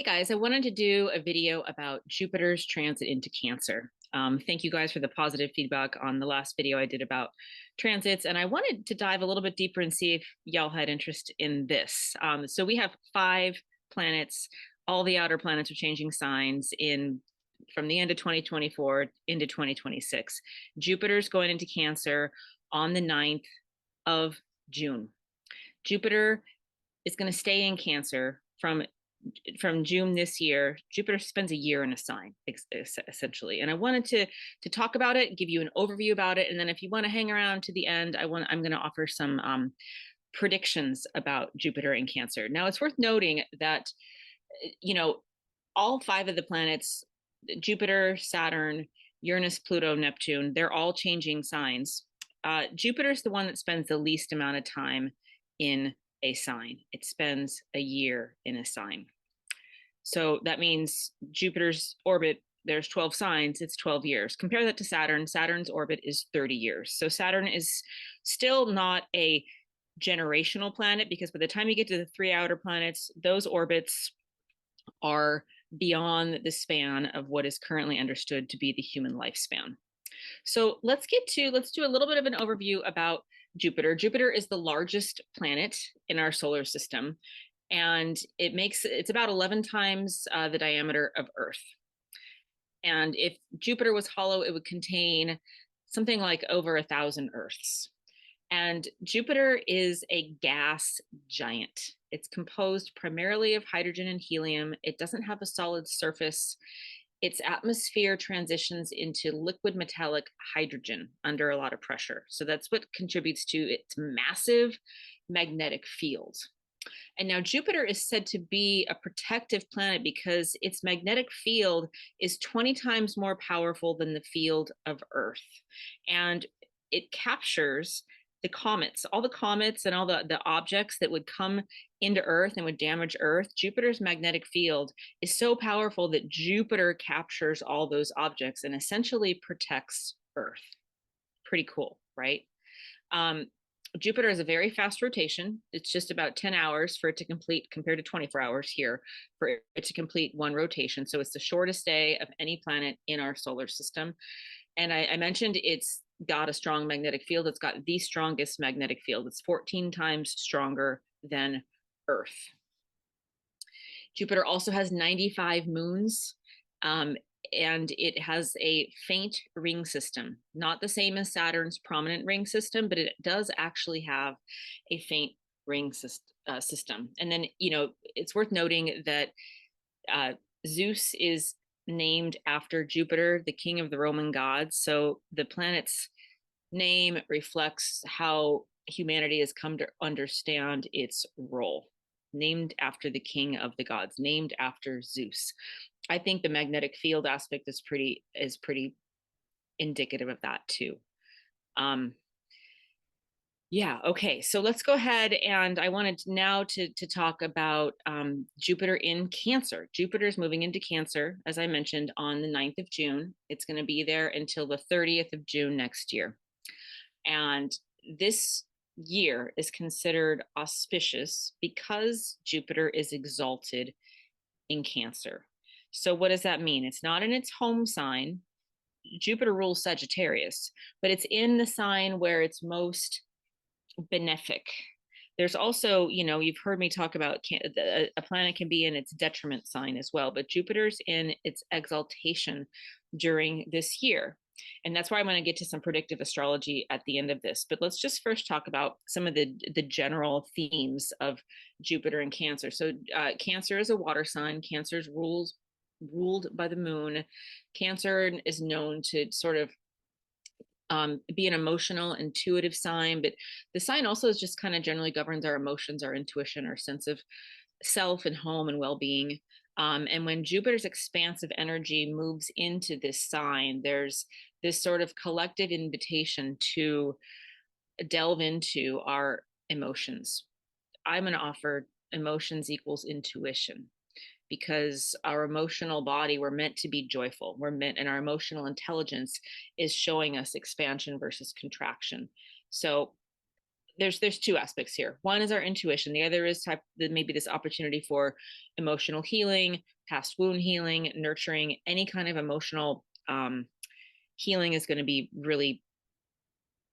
Hey guys, I wanted to do a video about Jupiter's transit into Cancer. Thank you guys for the positive feedback on the last video I did about transits, and I wanted to dive a little bit deeper and see if y'all had interest in this. So we have five planets. All the outer planets are changing signs in from the end of 2024 into 2026. Jupiter's going into Cancer on the 9th of June. Jupiter is going to stay in Cancer from June this year. Jupiter spends a year in a sign, essentially. And I wanted to talk about it, give you an overview about it, and then if you want to hang around to the end, I'm going to offer some predictions about Jupiter and Cancer. Now, it's worth noting that you know all five of the planets, Jupiter, Saturn, Uranus, Pluto, Neptune, they're all changing signs. Jupiter's the one that spends the least amount of time in a sign. It spends a year in a sign. So that means Jupiter's orbit, there's 12 signs, it's 12 years. Compare that to Saturn. Saturn's orbit is 30 years. So Saturn is still not a generational planet because by the time you get to the three outer planets, those orbits are beyond the span of what is currently understood to be the human lifespan. So let's do a little bit of an overview about Jupiter. Jupiter is the largest planet in our solar system, and it's about 11 times the diameter of Earth. And if Jupiter was hollow, it would contain something like over 1,000 Earths. And Jupiter is a gas giant. It's composed primarily of hydrogen and helium. It doesn't have a solid surface. Its atmosphere transitions into liquid metallic hydrogen under a lot of pressure. So that's what contributes to its massive magnetic field. And now Jupiter is said to be a protective planet because its magnetic field is 20 times more powerful than the field of Earth. And it captures all the comets and all the objects that would come into Earth and would damage Earth. Jupiter's magnetic field is so powerful that Jupiter captures all those objects and essentially protects Earth. Pretty cool, right? Jupiter has a very fast rotation. It's just about 10 hours for it to complete, compared to 24 hours here, for it to complete one rotation. So it's the shortest day of any planet in our solar system. And I mentioned it's got a strong magnetic field. It's got the strongest magnetic field. It's 14 times stronger than Earth. Jupiter also has 95 moons. And it has a faint ring system, not the same as Saturn's prominent ring system, but it does actually have a faint ring system. And then, it's worth noting that Zeus is named after Jupiter, the king of the Roman gods. So the planet's name reflects how humanity has come to understand its role. Named after the king of the gods, named after Zeus. I think the magnetic field aspect is pretty indicative of that too. Yeah, okay. So let's go ahead, and I wanted now to talk about Jupiter in Cancer. Jupiter is moving into Cancer, as I mentioned, on the 9th of June. It's going to be there until the 30th of June next year. And this year is considered auspicious because Jupiter is exalted in Cancer. So what does that mean? It's not in its home sign. Jupiter rules Sagittarius, but it's in the sign where it's most benefic. There's also, you've heard me talk about a planet can be in its detriment sign as well, but Jupiter's in its exaltation during this year. And that's why I'm going to get to some predictive astrology at the end of this. But let's just first talk about some of the general themes of Jupiter and Cancer. So Cancer is a water sign. Cancer is ruled by the moon. Cancer is known to sort of be an emotional, intuitive sign, but the sign also is just kind of generally governs our emotions, our intuition, our sense of self and home and well-being. And when Jupiter's expansive energy moves into this sign, there's this sort of collective invitation to delve into our emotions. I'm going to offer emotions equals intuition, because our emotional body, we're meant to be joyful. And our emotional intelligence is showing us expansion versus contraction. So there's two aspects here. One is our intuition. The other is maybe this opportunity for emotional healing, past wound healing, nurturing. Any kind of emotional healing is going to be really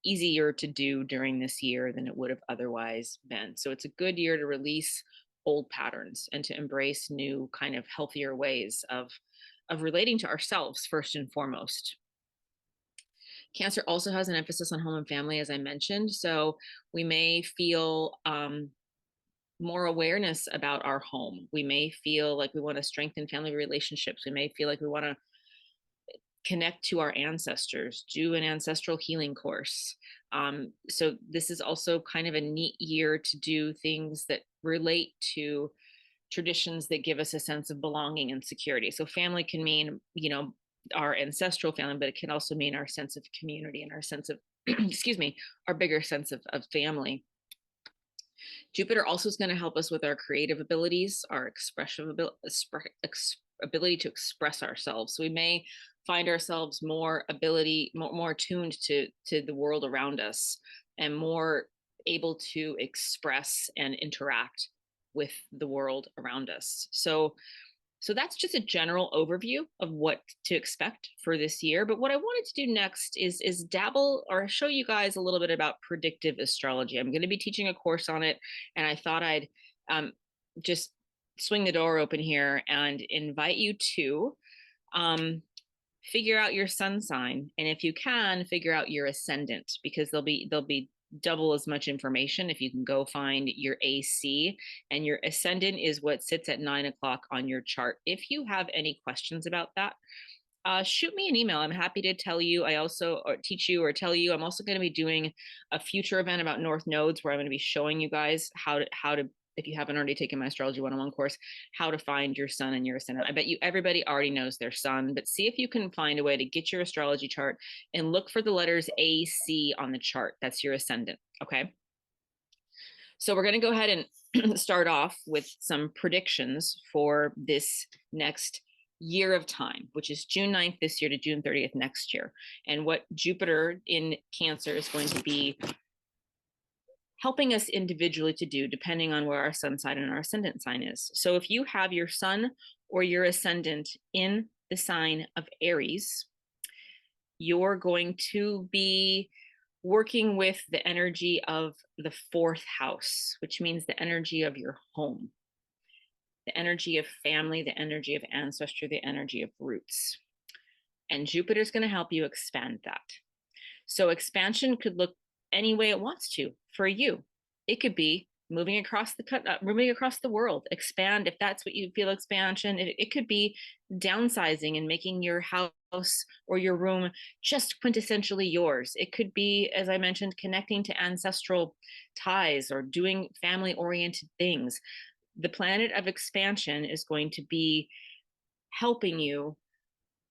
easier to do during this year than it would have otherwise been. So it's a good year to release old patterns and to embrace new kind of healthier ways of relating to ourselves first and foremost. Cancer also has an emphasis on home and family, as I mentioned. So we may feel more awareness about our home. We may feel like we want to strengthen family relationships. We may feel like we want to connect to our ancestors, do an ancestral healing course. So this is also kind of a neat year to do things that relate to traditions that give us a sense of belonging and security. So family can mean, our ancestral family, but it can also mean our sense of community and our sense of, excuse me, our bigger sense of family. Jupiter also is going to help us with our creative abilities, our ability to express ourselves. So we may find ourselves more attuned to the world around us and more able to express and interact with the world around us. So that's just a general overview of what to expect for this year. But what I wanted to do next is dabble or show you guys a little bit about predictive astrology. I'm going to be teaching a course on it, and I thought I'd just swing the door open here and invite you to figure out your sun sign, and if you can, figure out your ascendant, because there'll be double as much information if you can go find your AC, and your ascendant is what sits at 9 o'clock on your chart. If you have any questions about that, shoot me an email. I'm happy to tell you. I also teach you or tell you. I'm also going to be doing a future event about North Nodes where I'm going to be showing you guys how to, if you haven't already taken my astrology 101 course, how to find your sun and your ascendant. I bet you everybody already knows their sun, but see if you can find a way to get your astrology chart and look for the letters AC on the chart. That's your ascendant. Okay. So we're going to go ahead and start off with some predictions for this next year of time, which is June 9th this year to June 30th next year, and what Jupiter in Cancer is going to be helping us individually to do depending on where our sun sign and our ascendant sign is. So if you have your sun or your ascendant in the sign of Aries, you're going to be working with the energy of the fourth house, which means the energy of your home, the energy of family, the energy of ancestry, the energy of roots. And Jupiter's going to help you expand that. So expansion could look any way it wants to for you. It could be moving across the world, expand if that's what you feel expansion. It could be downsizing and making your house or your room just quintessentially yours. It could be, as I mentioned, connecting to ancestral ties or doing family-oriented things. The planet of expansion is going to be helping you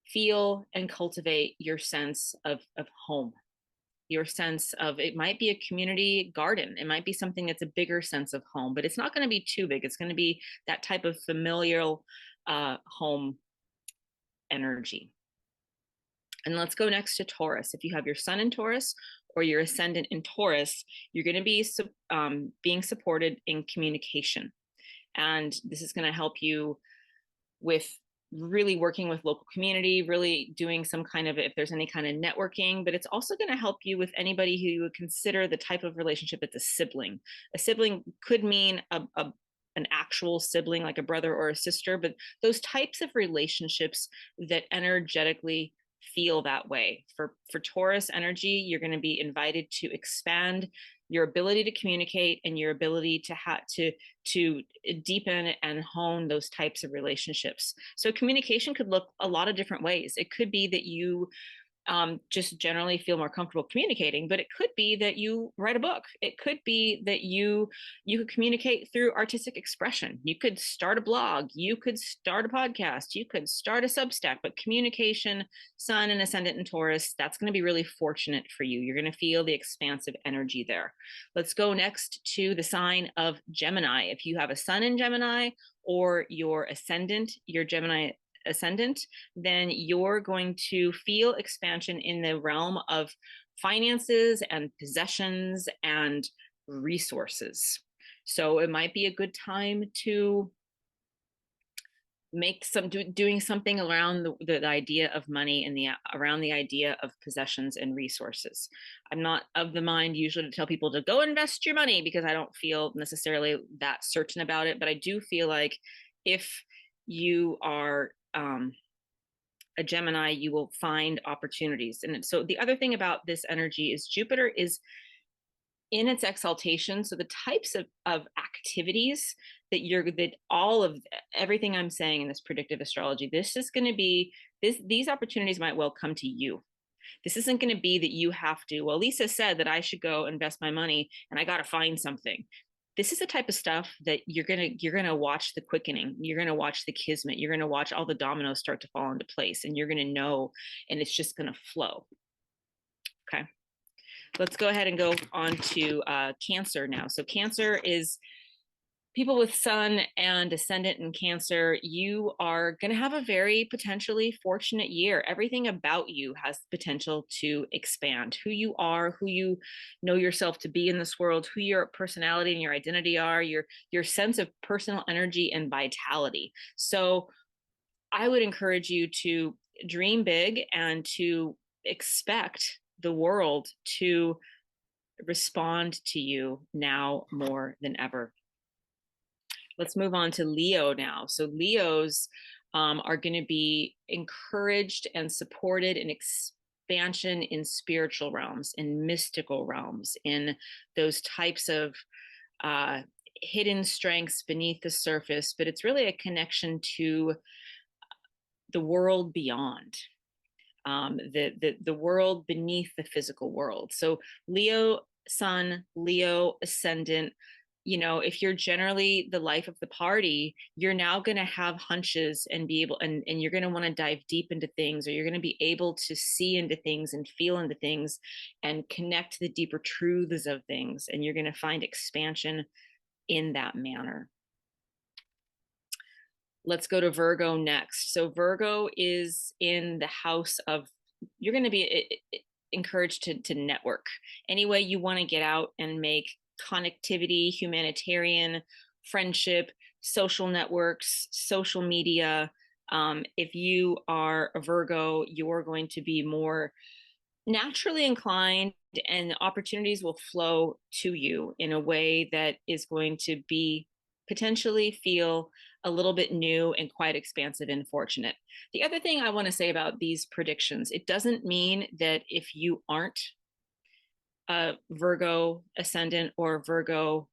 feel and cultivate your sense of home, your sense of, it might be a community garden, it might be something that's a bigger sense of home, but it's not going to be too big. It's going to be that type of familial home energy. And let's go next to Taurus. If you have your sun in Taurus or your ascendant in Taurus, you're going to be being supported in communication, and this is going to help you with really working with local community, really doing some kind of, if there's any kind of networking, but it's also going to help you with anybody who you would consider the type of relationship that's a sibling. A sibling could mean an actual sibling, like a brother or a sister, but those types of relationships that energetically feel that way. For Taurus energy, you're going to be invited to expand your ability to communicate and your ability to deepen and hone those types of relationships. So communication could look a lot of different ways. It could be that you just generally feel more comfortable communicating, but it could be that you write a book. It could be that you could communicate through artistic expression. You could start a blog, you could start a podcast, you could start a Substack, but communication, sun and ascendant in Taurus, that's going to be really fortunate for you. You're going to feel the expansive energy there. Let's go next to the sign of Gemini. If you have a sun in Gemini or your ascendant, your Gemini ascendant, then you're going to feel expansion in the realm of finances and possessions and resources. So it might be a good time to make doing something around the idea of money and around the idea of possessions and resources. I'm not of the mind usually to tell people to go invest your money, because I don't feel necessarily that certain about it, but I do feel like if you are a Gemini, you will find opportunities. And so the other thing about this energy is Jupiter is in its exaltation. So the types of activities that all of everything I'm saying in this predictive astrology, this is going to be these opportunities might well come to you. This isn't going to be that you have to, well, Lisa said that I should go invest my money and I got to find something. This is the type of stuff that you're going to watch the quickening. You're going to watch the kismet. You're going to watch all the dominoes start to fall into place, and you're going to know, and it's just going to flow. Okay. Let's go ahead and go on to Cancer now. So Cancer is people with Sun and Ascendant in Cancer. You are going to have a very potentially fortunate year. Everything about you has potential to expand. Who you are, who you know yourself to be in this world, who your personality and your identity are, your sense of personal energy and vitality. So I would encourage you to dream big and to expect the world to respond to you now more than ever. Let's move on to Leo now. So Leos are going to be encouraged and supported in expansion in spiritual realms, in mystical realms, in those types of hidden strengths beneath the surface, but it's really a connection to the world beyond. The world beneath the physical world. So Leo Sun, Leo Ascendant, if you're generally the life of the party, you're now going to have hunches and be able, and you're going to want to dive deep into things, or you're going to be able to see into things and feel into things and connect to the deeper truths of things. And you're going to find expansion in that manner. Let's go to Virgo next. So Virgo is in the house of, you're going to be encouraged to network. Any way you want to get out and make connectivity, humanitarian, friendship, social networks, social media. If you are a Virgo, you're going to be more naturally inclined, and opportunities will flow to you in a way that is going to be potentially feel a little bit new and quite expansive and fortunate. The other thing I want to say about these predictions, it doesn't mean that if you aren't a Virgo ascendant or Virgo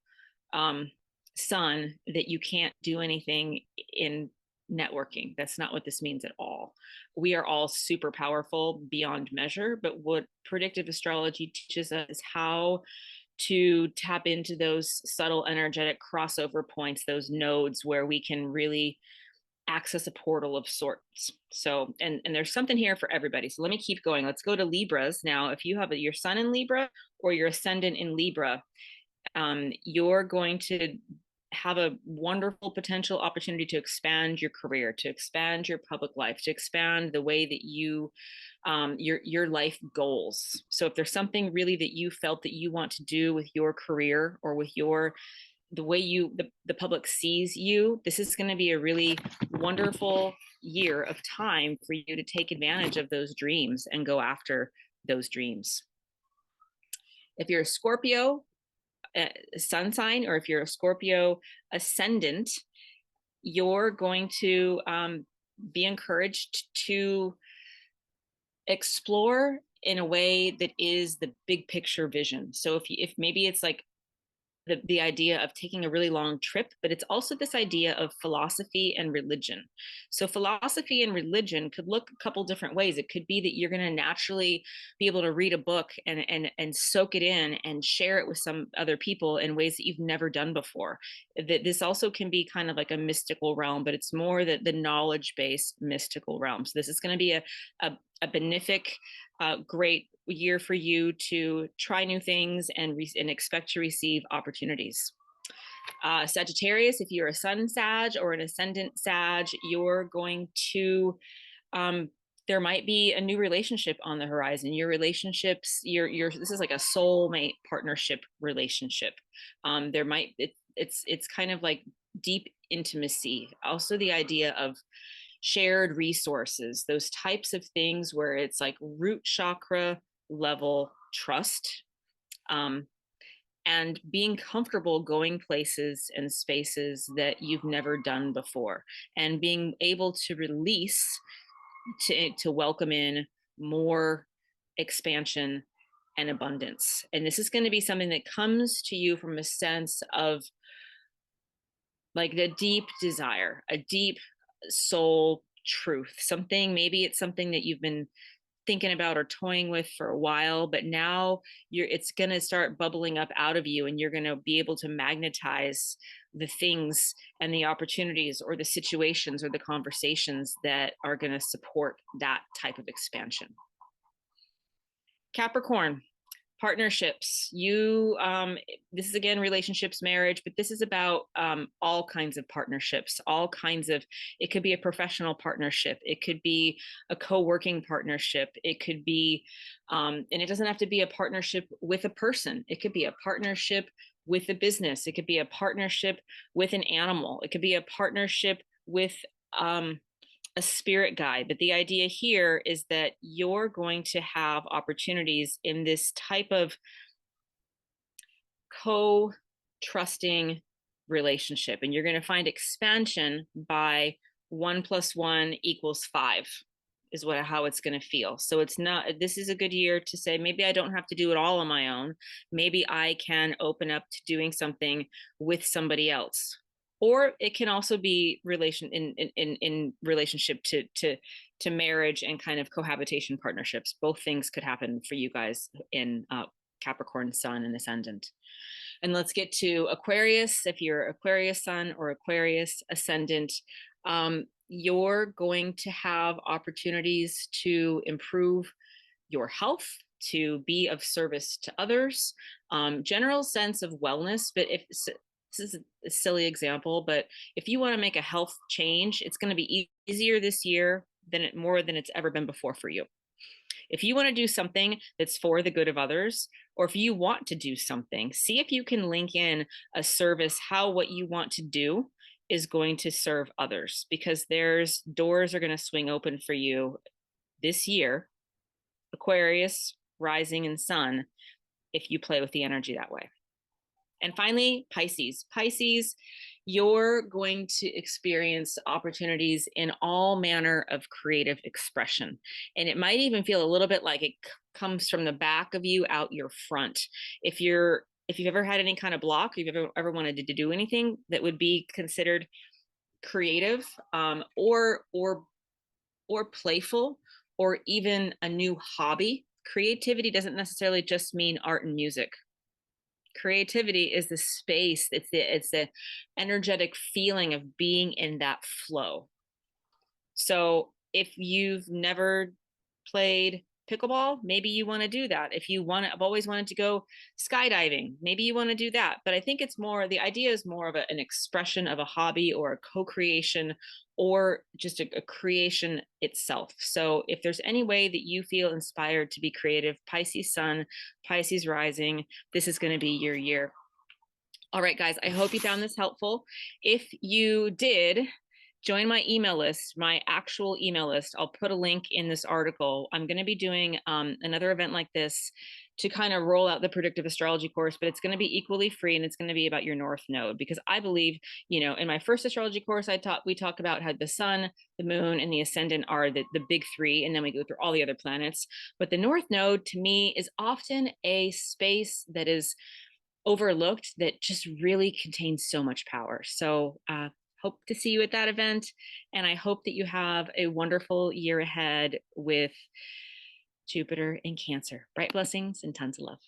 sun, that you can't do anything in networking. That's not what this means at all. We are all super powerful beyond measure, but what predictive astrology teaches us is how to tap into those subtle energetic crossover points, those nodes where we can really access a portal of sorts. So, and there's something here for everybody. So let me keep going. Let's go to Libras now. If you have your sun in Libra or your ascendant in Libra, you're going to have a wonderful potential opportunity to expand your career, to expand your public life, to expand the way that you your life goals. So if there's something really that you felt that you want to do with your career or with the way the public sees you, this is going to be a really wonderful year of time for you to take advantage of those dreams and go after those dreams. If you're a Scorpio sun sign, or if you're a Scorpio ascendant, you're going to be encouraged to explore in a way that is the big picture vision. So if maybe it's like the idea of taking a really long trip, but it's also this idea of philosophy and religion. So philosophy and religion could look a couple different ways. It could be that you're going to naturally be able to read a book and soak it in and share it with some other people in ways that you've never done before. That this also can be kind of like a mystical realm, but it's more the knowledge-based mystical realm. So this is going to be a benefic, great year for you to try new things and expect to receive opportunities. Sagittarius, if you're a sun Sag or an ascendant Sag, you're going to There might be a new relationship on the horizon. Your relationships, your this is like a soulmate partnership relationship. There might it's kind of like deep intimacy. Also the idea of shared resources, those types of things where it's like root chakra level trust, um, and being comfortable going places and spaces that you've never done before, and being able to release to welcome in more expansion and abundance. And this is going to be something that comes to you from a sense of like the deep desire, a deep soul truth, something, maybe it's something that you've been thinking about or toying with for a while, but now it's going to start bubbling up out of you, and you're going to be able to magnetize the things and the opportunities or the situations or the conversations that are going to support that type of expansion. Capricorn, partnerships. This is again relationships, marriage, but this is about all kinds of partnerships, all kinds of, it could be a professional partnership, it could be a co-working partnership, it could be and it doesn't have to be a partnership with a person, it could be a partnership with a business, it could be a partnership with an animal, it could be a partnership with a spirit guide. But the idea here is that you're going to have opportunities in this type of co-trusting relationship, and you're going to find expansion by 1+1=5 is how it's going to feel. So it's not, this is a good year to say, maybe I don't have to do it all on my own. Maybe I can open up to doing something with somebody else. Or it can also be in relationship to marriage and kind of cohabitation partnerships. Both things could happen for you guys in Capricorn sun and ascendant. And let's get to Aquarius. If you're Aquarius sun or Aquarius ascendant, you're going to have opportunities to improve your health, to be of service to others, general sense of wellness. But if this is a silly example, but if you want to make a health change, it's going to be easier this year more than it's ever been before for you. If you want to do something that's for the good of others, or if you want to do something, see if you can link in a service, how what you want to do is going to serve others, because there's doors are going to swing open for you this year, Aquarius, rising and sun, if you play with the energy that way. And finally, Pisces. Pisces, you're going to experience opportunities in all manner of creative expression. And it might even feel a little bit like it comes from the back of you out your front. If you've ever had any kind of block, you've ever wanted to do anything that would be considered creative, or playful, or even a new hobby. Creativity doesn't necessarily just mean art and music. Creativity is the space, it's the energetic feeling of being in that flow. So if you've never played pickleball, maybe you want to do that. If you want to, I've always wanted to go skydiving, maybe you want to do that. But I think it's more, the idea is more of an expression of a hobby or a co-creation, or just a creation itself. So if there's any way that you feel inspired to be creative, Pisces sun, Pisces rising, this is going to be your year. All right, guys, I hope you found this helpful. If you did, join my email list, my actual email list. I'll put a link in this article. I'm going to be doing another event like this to kind of roll out the predictive astrology course, but it's going to be equally free, and it's going to be about your North Node, because I believe, in my first astrology course, we talk about how the sun, the moon, and the ascendant are the big three, and then we go through all the other planets. But the North Node, to me, is often a space that is overlooked that just really contains so much power. So hope to see you at that event, and I hope that you have a wonderful year ahead with Jupiter in Cancer. Bright blessings and tons of love.